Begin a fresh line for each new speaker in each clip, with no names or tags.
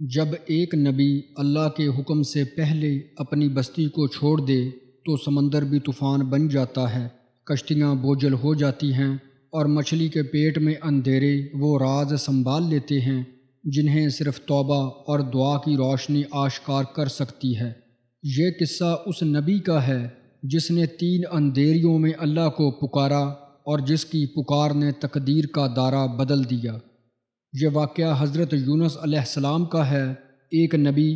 جب ایک نبی اللہ کے حکم سے پہلے اپنی بستی کو چھوڑ دے تو سمندر بھی طوفان بن جاتا ہے، کشتیاں بوجھل ہو جاتی ہیں اور مچھلی کے پیٹ میں اندھیرے وہ راز سنبھال لیتے ہیں جنہیں صرف توبہ اور دعا کی روشنی آشکار کر سکتی ہے۔ یہ قصہ اس نبی کا ہے جس نے 3 اندھیریوں میں اللہ کو پکارا اور جس کی پکار نے تقدیر کا دائرہ بدل دیا۔ یہ واقعہ حضرت یونس علیہ السلام کا ہے، ایک نبی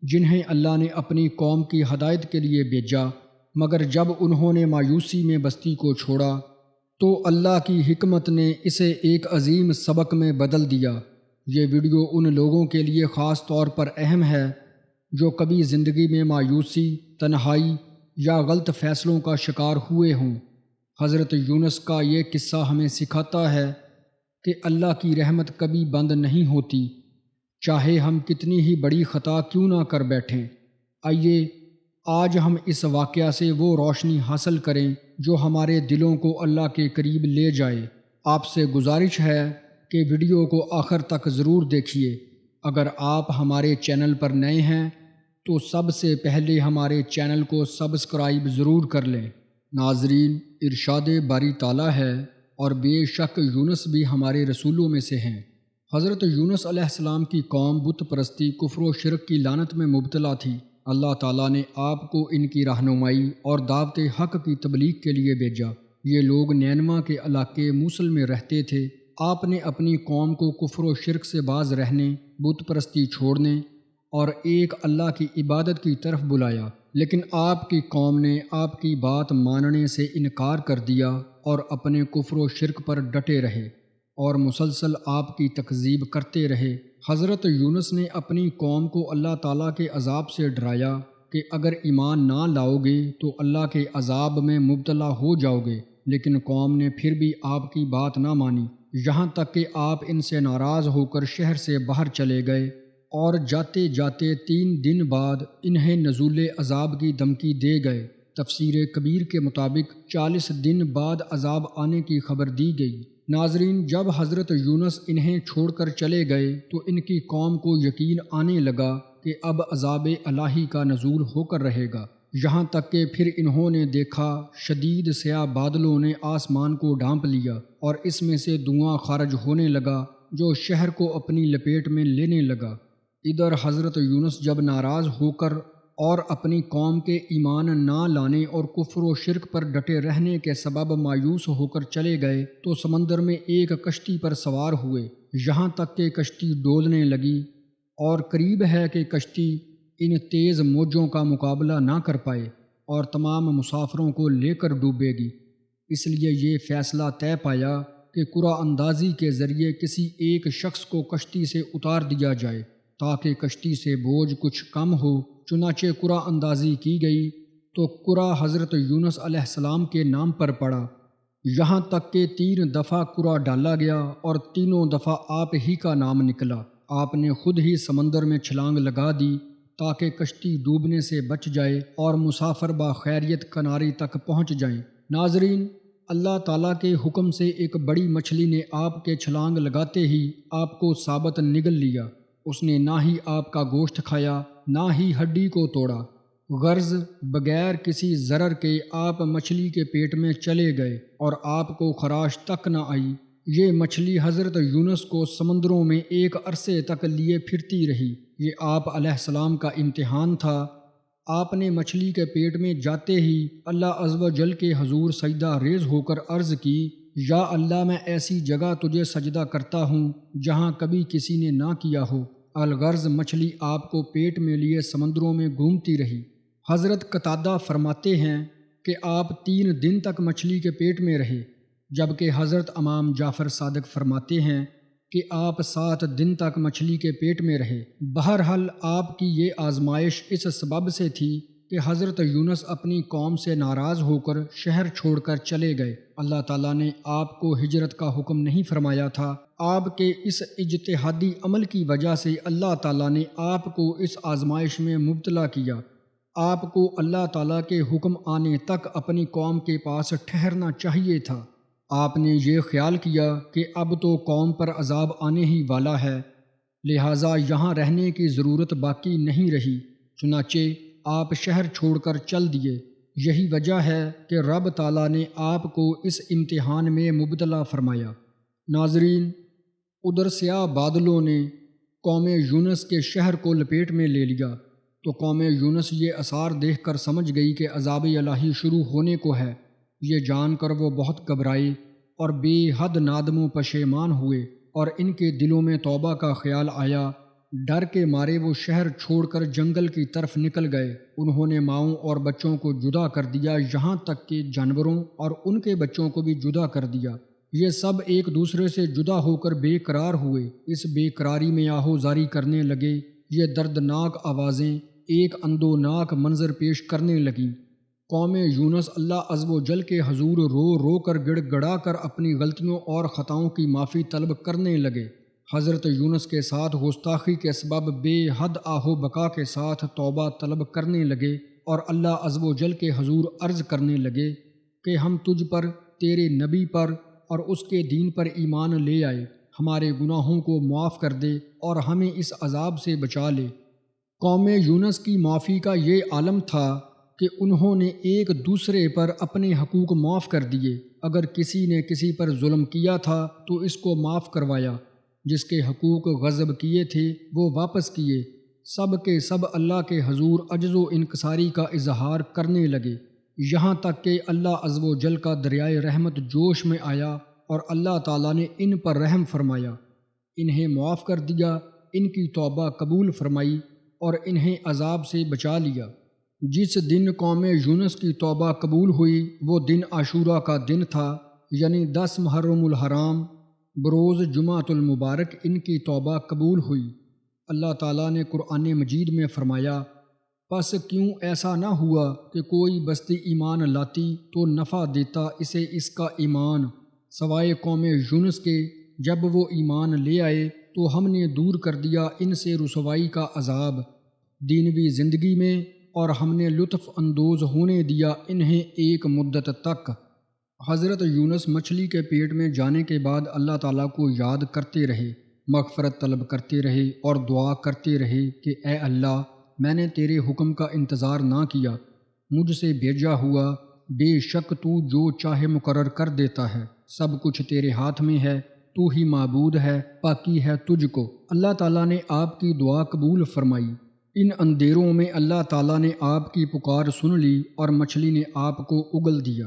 جنہیں اللہ نے اپنی قوم کی ہدایت کے لیے بھیجا، مگر جب انہوں نے مایوسی میں بستی کو چھوڑا تو اللہ کی حکمت نے اسے ایک عظیم سبق میں بدل دیا۔ یہ ویڈیو ان لوگوں کے لیے خاص طور پر اہم ہے جو کبھی زندگی میں مایوسی، تنہائی یا غلط فیصلوں کا شکار ہوئے ہوں۔ حضرت یونس کا یہ قصہ ہمیں سکھاتا ہے کہ اللہ کی رحمت کبھی بند نہیں ہوتی، چاہے ہم کتنی ہی بڑی خطا کیوں نہ کر بیٹھیں۔ آئیے آج ہم اس واقعہ سے وہ روشنی حاصل کریں جو ہمارے دلوں کو اللہ کے قریب لے جائے۔ آپ سے گزارش ہے کہ ویڈیو کو آخر تک ضرور دیکھیے۔ اگر آپ ہمارے چینل پر نئے ہیں تو سب سے پہلے ہمارے چینل کو سبسکرائب ضرور کر لیں۔ ناظرین، ارشاد باری تعالیٰ ہے، اور بے شک یونس بھی ہمارے رسولوں میں سے ہیں۔ حضرت یونس علیہ السلام کی قوم بت پرستی، کفر و شرک کی لعنت میں مبتلا تھی۔ اللہ تعالیٰ نے آپ کو ان کی رہنمائی اور دعوت حق کی تبلیغ کے لیے بھیجا۔ یہ لوگ نینوا کے علاقے موصل میں رہتے تھے۔ آپ نے اپنی قوم کو کفر و شرک سے باز رہنے، بت پرستی چھوڑنے اور ایک اللہ کی عبادت کی طرف بلایا، لیکن آپ کی قوم نے آپ کی بات ماننے سے انکار کر دیا اور اپنے کفر و شرک پر ڈٹے رہے اور مسلسل آپ کی تکذیب کرتے رہے۔ حضرت یونس نے اپنی قوم کو اللہ تعالیٰ کے عذاب سے ڈرایا کہ اگر ایمان نہ لاؤ گے تو اللہ کے عذاب میں مبتلا ہو جاؤ گے، لیکن قوم نے پھر بھی آپ کی بات نہ مانی، یہاں تک کہ آپ ان سے ناراض ہو کر شہر سے باہر چلے گئے اور جاتے جاتے 3 دن بعد انہیں نزول عذاب کی دھمکی دے گئے۔ تفسیر کبیر کے مطابق 40 دن بعد عذاب آنے کی خبر دی گئی۔ ناظرین، جب حضرت یونس انہیں چھوڑ کر چلے گئے تو ان کی قوم کو یقین آنے لگا کہ اب عذاب الہی کا نزول ہو کر رہے گا، یہاں تک کہ پھر انہوں نے دیکھا شدید سیاہ بادلوں نے آسمان کو ڈھانپ لیا اور اس میں سے دھواں خارج ہونے لگا جو شہر کو اپنی لپیٹ میں لینے لگا۔ ادھر حضرت یونس جب ناراض ہو کر اور اپنی قوم کے ایمان نہ لانے اور کفر و شرک پر ڈٹے رہنے کے سبب مایوس ہو کر چلے گئے تو سمندر میں ایک کشتی پر سوار ہوئے، یہاں تک کہ کشتی ڈولنے لگی اور قریب ہے کہ کشتی ان تیز موجوں کا مقابلہ نہ کر پائے اور تمام مسافروں کو لے کر ڈوبے گی۔ اس لیے یہ فیصلہ طے پایا کہ قرعہ اندازی کے ذریعے کسی ایک شخص کو کشتی سے اتار دیا جائے تاکہ کشتی سے بوجھ کچھ کم ہو۔ چنانچہ قرعہ اندازی کی گئی تو قرعہ حضرت یونس علیہ السلام کے نام پر پڑا، یہاں تک کہ 3 دفعہ قرعہ ڈالا گیا اور تینوں دفعہ آپ ہی کا نام نکلا۔ آپ نے خود ہی سمندر میں چھلانگ لگا دی تاکہ کشتی ڈوبنے سے بچ جائے اور مسافر بخیریت کنارے تک پہنچ جائیں۔ ناظرین، اللہ تعالیٰ کے حکم سے ایک بڑی مچھلی نے آپ کے چھلانگ لگاتے ہی آپ کو ثابت نگل لیا۔ اس نے نہ ہی آپ کا گوشت کھایا، نہ ہی ہڈی کو توڑا، غرض بغیر کسی ضرر کے آپ مچھلی کے پیٹ میں چلے گئے اور آپ کو خراش تک نہ آئی۔ یہ مچھلی حضرت یونس کو سمندروں میں ایک عرصے تک لیے پھرتی رہی۔ یہ آپ علیہ السلام کا امتحان تھا۔ آپ نے مچھلی کے پیٹ میں جاتے ہی اللہ عز و جل کے حضور سجدہ ریز ہو کر عرض کی، یا اللہ، میں ایسی جگہ تجھے سجدہ کرتا ہوں جہاں کبھی کسی نے نہ کیا ہو۔ الغرض مچھلی آپ کو پیٹ میں لیے سمندروں میں گھومتی رہی۔ حضرت قتادہ فرماتے ہیں کہ آپ 3 دن تک مچھلی کے پیٹ میں رہے، جبکہ حضرت امام جعفر صادق فرماتے ہیں کہ آپ 7 دن تک مچھلی کے پیٹ میں رہے۔ بہرحال آپ کی یہ آزمائش اس سبب سے تھی کہ حضرت یونس اپنی قوم سے ناراض ہو کر شہر چھوڑ کر چلے گئے۔ اللہ تعالیٰ نے آپ کو ہجرت کا حکم نہیں فرمایا تھا۔ آپ کے اس اجتہادی عمل کی وجہ سے اللہ تعالیٰ نے آپ کو اس آزمائش میں مبتلا کیا۔ آپ کو اللہ تعالیٰ کے حکم آنے تک اپنی قوم کے پاس ٹھہرنا چاہیے تھا۔ آپ نے یہ خیال کیا کہ اب تو قوم پر عذاب آنے ہی والا ہے، لہٰذا یہاں رہنے کی ضرورت باقی نہیں رہی، چنانچہ آپ شہر چھوڑ کر چل دیے۔ یہی وجہ ہے کہ رب تعالیٰ نے آپ کو اس امتحان میں مبتلا فرمایا۔ ناظرین، ادھر سیاہ بادلوں نے قوم یونس کے شہر کو لپیٹ میں لے لیا، تو قوم یونس یہ آثار دیکھ کر سمجھ گئی کہ عذاب الہی شروع ہونے کو ہے۔ یہ جان کر وہ بہت گھبرائے اور بے حد نادم و پشیمان ہوئے، اور ان کے دلوں میں توبہ کا خیال آیا۔ ڈر کے مارے وہ شہر چھوڑ کر جنگل کی طرف نکل گئے۔ انہوں نے ماؤں اور بچوں کو جدا کر دیا، یہاں تک کہ جانوروں اور ان کے بچوں کو بھی جدا کر دیا۔ یہ سب ایک دوسرے سے جدا ہو کر بے قرار ہوئے، اس بے قراری میں آہو زاری کرنے لگے۔ یہ دردناک آوازیں ایک اندوناک منظر پیش کرنے لگیں۔ قوم یونس اللہ عز و جل کے حضور رو رو کر گڑ گڑا کر اپنی غلطیوں اور خطاؤں کی معافی طلب کرنے لگے۔ حضرت یونس کے ساتھ گستاخی کے سبب بے حد آہو بکا کے ساتھ توبہ طلب کرنے لگے، اور اللہ عز و جل کے حضور عرض کرنے لگے کہ ہم تجھ پر، تیرے نبی پر اور اس کے دین پر ایمان لے آئے، ہمارے گناہوں کو معاف کر دے اور ہمیں اس عذاب سے بچا لے۔ قوم یونس کی معافی کا یہ عالم تھا کہ انہوں نے ایک دوسرے پر اپنے حقوق معاف کر دیے۔ اگر کسی نے کسی پر ظلم کیا تھا تو اس کو معاف کروایا، جس کے حقوق غصب کیے تھے وہ واپس کیے۔ سب کے سب اللہ کے حضور عجز و انکساری کا اظہار کرنے لگے، یہاں تک کہ اللہ عز و جل کا دریائے رحمت جوش میں آیا اور اللہ تعالیٰ نے ان پر رحم فرمایا، انہیں معاف کر دیا، ان کی توبہ قبول فرمائی اور انہیں عذاب سے بچا لیا۔ جس دن قوم یونس کی توبہ قبول ہوئی وہ دن عاشورہ کا دن تھا، یعنی 10 محرم الحرام بروز جمعۃ المبارک ان کی توبہ قبول ہوئی۔ اللہ تعالیٰ نے قرآن مجید میں فرمایا، پس کیوں ایسا نہ ہوا کہ کوئی بستی ایمان لاتی تو نفع دیتا اسے اس کا ایمان، سوائے قوم یونس کے، جب وہ ایمان لے آئے تو ہم نے دور کر دیا ان سے رسوائی کا عذاب دینوی زندگی میں، اور ہم نے لطف اندوز ہونے دیا انہیں ایک مدت تک۔ حضرت یونس مچھلی کے پیٹ میں جانے کے بعد اللہ تعالیٰ کو یاد کرتے رہے، مغفرت طلب کرتے رہے اور دعا کرتے رہے کہ اے اللہ، میں نے تیرے حکم کا انتظار نہ کیا، مجھ سے بھیجا ہوا، بے شک تو جو چاہے مقرر کر دیتا ہے، سب کچھ تیرے ہاتھ میں ہے، تو ہی معبود ہے، پاکی ہے تجھ کو۔ اللہ تعالیٰ نے آپ کی دعا قبول فرمائی۔ ان اندھیروں میں اللہ تعالیٰ نے آپ کی پکار سن لی اور مچھلی نے آپ کو اگل دیا۔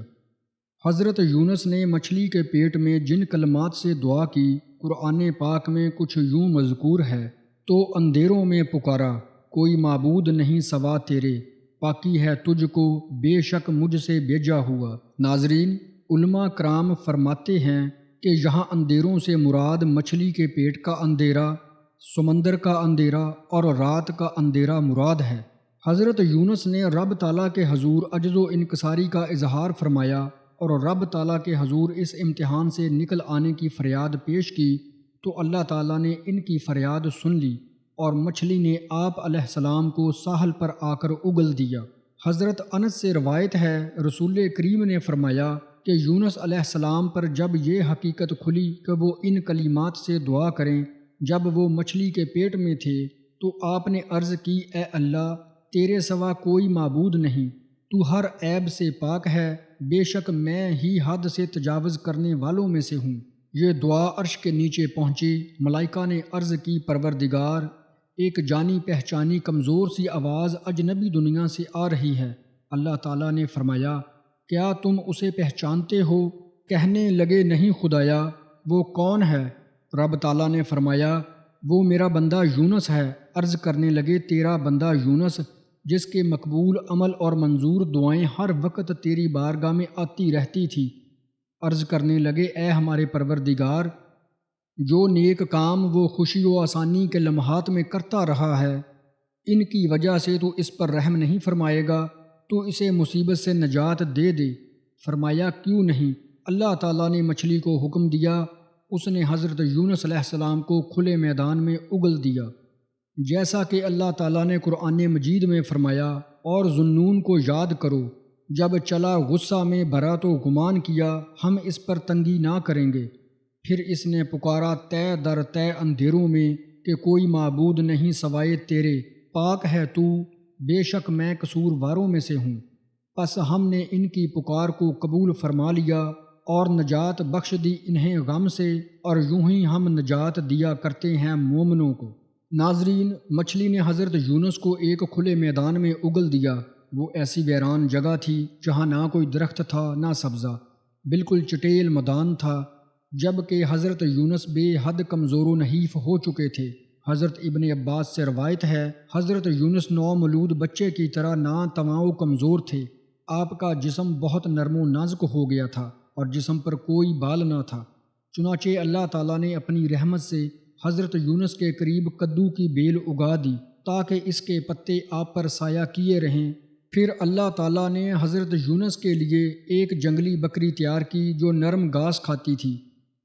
حضرت یونس نے مچھلی کے پیٹ میں جن کلمات سے دعا کی قرآن پاک میں کچھ یوں مذکور ہے، تو اندھیروں میں پکارا، کوئی معبود نہیں سوا تیرے، پاکی ہے تجھ کو، بے شک مجھ سے بھیجا ہوا۔ ناظرین، علماء کرام فرماتے ہیں کہ یہاں اندھیروں سے مراد مچھلی کے پیٹ کا اندھیرا، سمندر کا اندھیرا اور رات کا اندھیرا مراد ہے۔ حضرت یونس نے رب تعالیٰ کے حضور عجز و انکساری کا اظہار فرمایا اور رب تعالیٰ کے حضور اس امتحان سے نکل آنے کی فریاد پیش کی، تو اللہ تعالیٰ نے ان کی فریاد سن لی اور مچھلی نے آپ علیہ السلام کو ساحل پر آ کر اگل دیا۔ حضرت انس سے روایت ہے، رسول کریم نے فرمایا کہ یونس علیہ السلام پر جب یہ حقیقت کھلی کہ وہ ان کلمات سے دعا کریں جب وہ مچھلی کے پیٹ میں تھے، تو آپ نے عرض کی، اے اللہ، تیرے سوا کوئی معبود نہیں، تو ہر عیب سے پاک ہے، بے شک میں ہی حد سے تجاوز کرنے والوں میں سے ہوں۔ یہ دعا عرش کے نیچے پہنچی، ملائکہ نے عرض کی، پروردگار، ایک جانی پہچانی کمزور سی آواز اجنبی دنیا سے آ رہی ہے۔ اللہ تعالیٰ نے فرمایا، کیا تم اسے پہچانتے ہو؟ کہنے لگے، نہیں خدایا، وہ کون ہے؟ رب تعالیٰ نے فرمایا، وہ میرا بندہ یونس ہے۔ عرض کرنے لگے، تیرا بندہ یونس جس کے مقبول عمل اور منظور دعائیں ہر وقت تیری بارگاہ میں آتی رہتی تھی۔ عرض کرنے لگے، اے ہمارے پروردگار، جو نیک کام وہ خوشی و آسانی کے لمحات میں کرتا رہا ہے، ان کی وجہ سے تو اس پر رحم نہیں فرمائے گا، تو اسے مصیبت سے نجات دے دے۔ فرمایا، کیوں نہیں؟ اللہ تعالیٰ نے مچھلی کو حکم دیا، اس نے حضرت یونس علیہ السلام کو کھلے میدان میں اگل دیا، جیسا کہ اللہ تعالیٰ نے قرآن مجید میں فرمایا، اور ذُنُّون کو یاد کرو، جب چلا غصہ میں بھرا تو گمان کیا ہم اس پر تنگی نہ کریں گے، پھر اس نے پکارا طے در طے اندھیروں میں، کہ کوئی معبود نہیں سوائے تیرے، پاک ہے تو، بے شک میں قصورواروں میں سے ہوں۔ پس ہم نے ان کی پکار کو قبول فرما لیا اور نجات بخش دی انہیں غم سے، اور یوں ہی ہم نجات دیا کرتے ہیں مومنوں کو۔ ناظرین، مچھلی نے حضرت یونس کو ایک کھلے میدان میں اگل دیا۔ وہ ایسی ویران جگہ تھی جہاں نہ کوئی درخت تھا نہ سبزہ، بالکل چٹیل میدان تھا، جب کہ حضرت یونس بے حد کمزور و نحیف ہو چکے تھے۔ حضرت ابن عباس سے روایت ہے، حضرت یونس نومولود بچے کی طرح ناتواں و کمزور تھے۔ آپ کا جسم بہت نرم و نازک ہو گیا تھا اور جسم پر کوئی بال نہ تھا۔ چنانچہ اللہ تعالیٰ نے اپنی رحمت سے حضرت یونس کے قریب کدو کی بیل اگا دی تاکہ اس کے پتے آپ پر سایہ کیے رہیں۔ پھر اللہ تعالیٰ نے حضرت یونس کے لیے ایک جنگلی بکری تیار کی جو نرم گھاس کھاتی تھی۔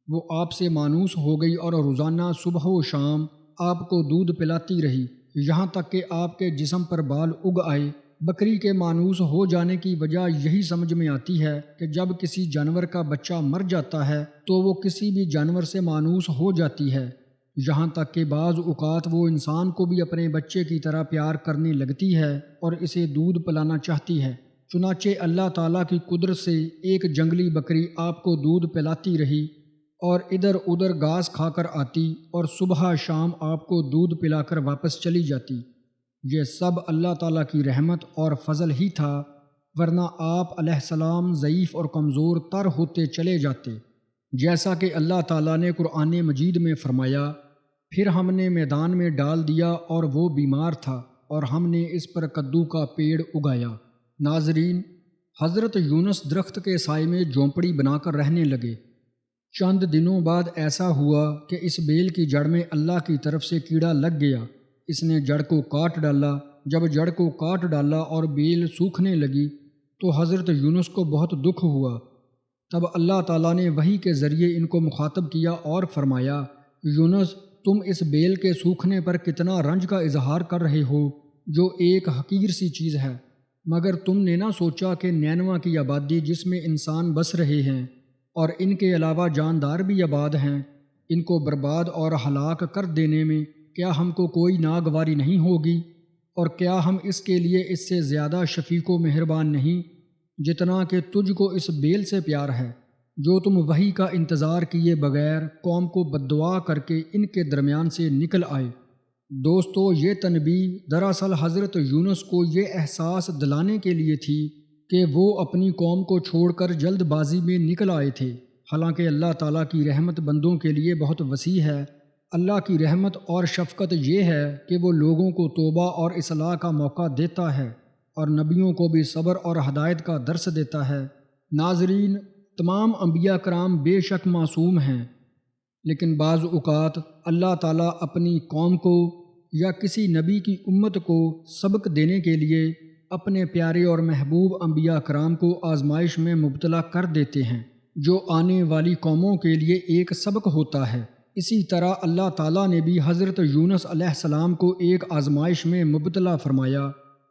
وہ آپ سے مانوس ہو گئی اور روزانہ صبح و شام آپ کو دودھ پلاتی رہی، یہاں تک کہ آپ کے جسم پر بال اگ آئے۔ بکری کے مانوس ہو جانے کی وجہ یہی سمجھ میں آتی ہے کہ جب کسی جانور کا بچہ مر جاتا ہے تو وہ کسی بھی جانور سے مانوس ہو جاتی ہے، یہاں تک کہ بعض اوقات وہ انسان کو بھی اپنے بچے کی طرح پیار کرنے لگتی ہے اور اسے دودھ پلانا چاہتی ہے۔ چنانچہ اللہ تعالیٰ کی قدرت سے ایک جنگلی بکری آپ کو دودھ پلاتی رہی اور ادھر ادھر گھاس کھا کر آتی اور صبح شام آپ کو دودھ پلا کر واپس چلی جاتی۔ یہ سب اللہ تعالیٰ کی رحمت اور فضل ہی تھا، ورنہ آپ علیہ السلام ضعیف اور کمزور تر ہوتے چلے جاتے۔ جیسا کہ اللہ تعالیٰ نے قرآن مجید میں فرمایا، پھر ہم نے میدان میں ڈال دیا اور وہ بیمار تھا اور ہم نے اس پر کدو کا پیڑ اگایا۔ ناظرین، حضرت یونس درخت کے سائے میں جھونپڑی بنا کر رہنے لگے۔ چند دنوں بعد ایسا ہوا کہ اس بیل کی جڑ میں اللہ کی طرف سے کیڑا لگ گیا۔ اس نے جڑ کو کاٹ ڈالا۔ جب جڑ کو کاٹ ڈالا اور بیل سوکھنے لگی تو حضرت یونس کو بہت دکھ ہوا۔ تب اللہ تعالیٰ نے وحی کے ذریعے ان کو مخاطب کیا اور فرمایا، یونس، تم اس بیل کے سوکھنے پر کتنا رنج کا اظہار کر رہے ہو جو ایک حقیر سی چیز ہے، مگر تم نے نہ سوچا کہ نینوا کی آبادی جس میں انسان بس رہے ہیں اور ان کے علاوہ جاندار بھی آباد ہیں، ان کو برباد اور ہلاک کر دینے میں کیا ہم کو کوئی ناگواری نہیں ہوگی، اور کیا ہم اس کے لیے اس سے زیادہ شفیق و مہربان نہیں جتنا کہ تجھ کو اس بیل سے پیار ہے جو تم وحی کا انتظار کیے بغیر قوم کو بددعا کر کے ان کے درمیان سے نکل آئے۔ دوستو، یہ تنبیہ دراصل حضرت یونس کو یہ احساس دلانے کے لیے تھی کہ وہ اپنی قوم کو چھوڑ کر جلد بازی میں نکل آئے تھے۔ حالانکہ اللہ تعالیٰ کی رحمت بندوں کے لیے بہت وسیع ہے۔ اللہ کی رحمت اور شفقت یہ ہے کہ وہ لوگوں کو توبہ اور اصلاح کا موقع دیتا ہے اور نبیوں کو بھی صبر اور ہدایت کا درس دیتا ہے۔ ناظرین، تمام انبیاء کرام بے شک معصوم ہیں، لیکن بعض اوقات اللہ تعالیٰ اپنی قوم کو یا کسی نبی کی امت کو سبق دینے کے لیے اپنے پیارے اور محبوب انبیاء کرام کو آزمائش میں مبتلا کر دیتے ہیں، جو آنے والی قوموں کے لیے ایک سبق ہوتا ہے۔ اسی طرح اللہ تعالیٰ نے بھی حضرت یونس علیہ السلام کو ایک آزمائش میں مبتلا فرمایا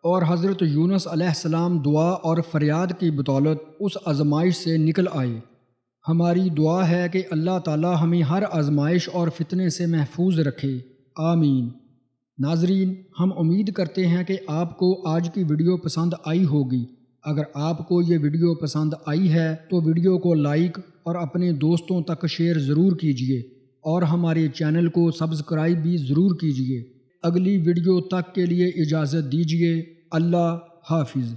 اور حضرت یونس علیہ السلام دعا اور فریاد کی بدولت اس آزمائش سے نکل آئے۔ ہماری دعا ہے کہ اللہ تعالیٰ ہمیں ہر آزمائش اور فتنے سے محفوظ رکھے، آمین۔ ناظرین، ہم امید کرتے ہیں کہ آپ کو آج کی ویڈیو پسند آئی ہوگی۔ اگر آپ کو یہ ویڈیو پسند آئی ہے تو ویڈیو کو لائک اور اپنے دوستوں تک شیئر ضرور کیجیے اور ہمارے چینل کو سبسکرائب بھی ضرور کیجیے۔ اگلی ویڈیو تک کے لیے اجازت دیجیے۔ اللہ حافظ۔